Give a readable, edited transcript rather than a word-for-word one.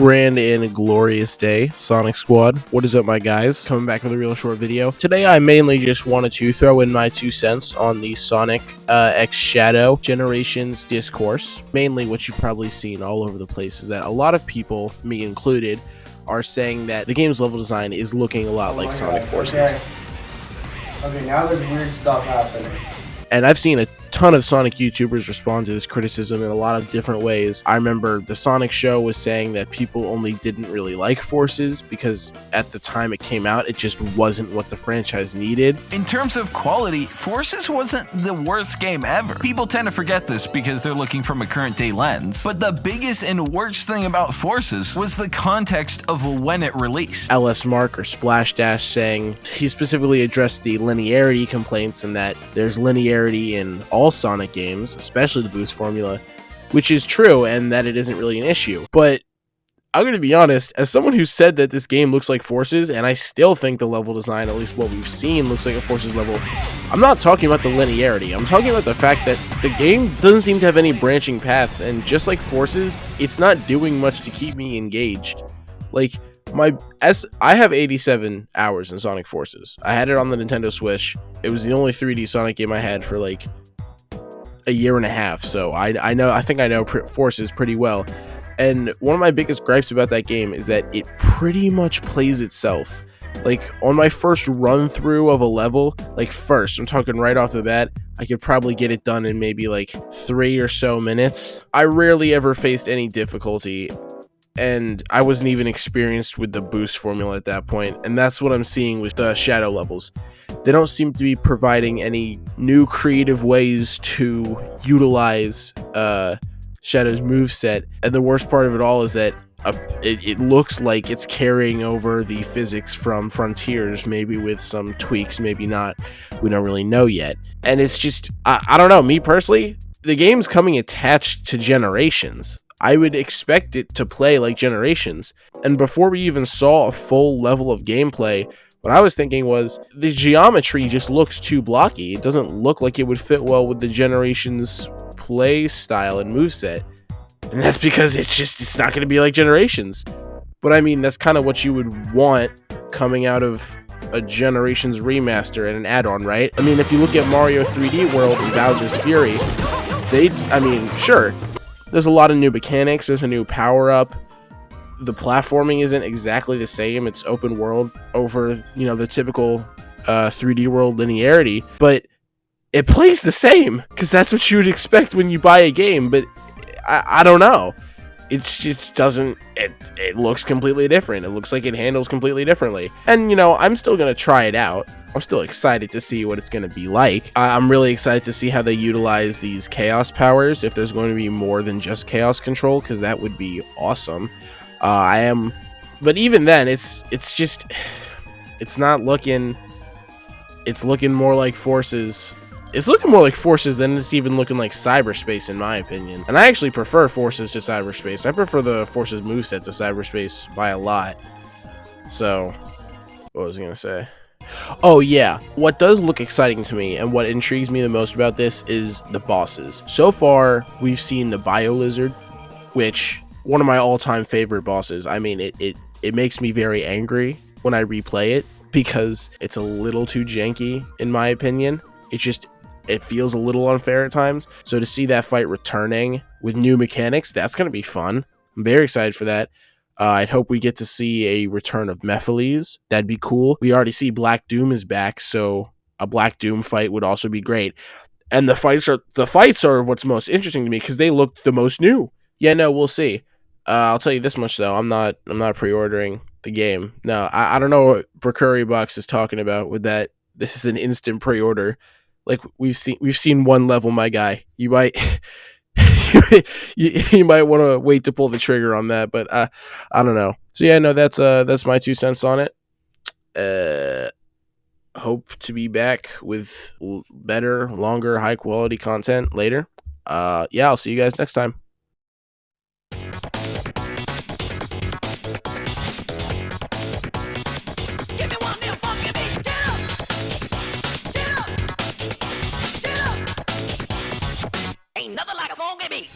Grand and glorious day, Sonic Squad. What is up, my guys? Coming back with a real short video. Today, I mainly just wanted to throw in my 2 cents on the Sonic X Shadow Generations discourse. Mainly what you've probably seen all over the place is that a lot of people, me included, are saying that the game's level design is looking a lot like Sonic Forces. Okay, now there's weird stuff happening. And I've seen a ton of Sonic YouTubers respond to this criticism in a lot of different ways. I remember the Sonic Show was saying that people only didn't really like Forces because at the time it came out, it just wasn't what the franchise needed. In terms of quality, Forces wasn't the worst game ever. People tend to forget this because they're looking from a current day lens. But the biggest and worst thing about Forces was the context of when it released. LS Mark or Splash Dash saying he specifically addressed the linearity complaints and that there's linearity in all Sonic games, especially the boost formula, which is true and that it isn't really an issue. But I'm going to be honest, as someone who said that this game looks like Forces, and I still think the level design, at least what we've seen, looks like a Forces level, I'm not talking about the linearity. I'm talking about the fact that the game doesn't seem to have any branching paths, and just like Forces, it's not doing much to keep me engaged. Like, I have 87 hours in Sonic Forces. I had it on the Nintendo Switch. It was the only 3D Sonic game I had for like a year and a half, so I think I know Forces pretty well. And one of my biggest gripes about that game is that it pretty much plays itself. Like, on my first run through of a level, I'm talking right off the bat, I could probably get it done in maybe like 3 or so minutes. I rarely ever faced any difficulty, and I wasn't even experienced with the boost formula at that point, and that's what I'm seeing with the Shadow levels. They don't seem to be providing any new creative ways to utilize Shadow's moveset, and the worst part of it all is that it looks like it's carrying over the physics from Frontiers, maybe with some tweaks, maybe not. We don't really know yet. And it's just, I don't know, me personally, the game's coming attached to Generations. I would expect it to play like Generations. And before we even saw a full level of gameplay, what I was thinking was the geometry just looks too blocky. It doesn't look like it would fit well with the Generations play style and moveset. And that's because it's not going to be like Generations. But I mean, that's kind of what you would want coming out of a Generations remaster and an add-on, right? I mean, if you look at Mario 3D World and Bowser's Fury, sure, there's a lot of new mechanics, there's a new power-up. The platforming isn't exactly the same. It's open world over, the typical 3D World linearity, but it plays the same because that's what you would expect when you buy a game. But I don't know. It just doesn't. It looks completely different. It looks like it handles completely differently. And I'm still gonna try it out. I'm still excited to see what it's going to be like. I'm really excited to see how they utilize these Chaos powers, if there's going to be more than just Chaos Control, because that would be awesome. But even then, it's not looking. It's looking more like Forces. It's looking more like Forces than it's even looking like Cyberspace, in my opinion. And I actually prefer Forces to Cyberspace. I prefer the Forces moveset to Cyberspace by a lot. So, what was I gonna say? Oh yeah, what does look exciting to me and what intrigues me the most about this is the bosses. So far, we've seen the Bio Lizard, which one of my all-time favorite bosses. I mean, it makes me very angry when I replay it because it's a little too janky, in my opinion. It feels a little unfair at times. So to see that fight returning with new mechanics, that's going to be fun. I'm very excited for that. I'd hope we get to see a return of Mephiles. That'd be cool. We already see Black Doom is back, so a Black Doom fight would also be great. And the fights are what's most interesting to me because they look the most new. Yeah, no, we'll see. I'll tell you this much though, I'm not pre-ordering the game. No, I don't know what Brickery Box is talking about with that. This is an instant pre-order. Like we've seen one level, my guy. You might you might want to wait to pull the trigger on that, but I don't know. So yeah, no, that's my 2 cents on it. Hope to be back with better, longer, high quality content later. Yeah, I'll see you guys next time.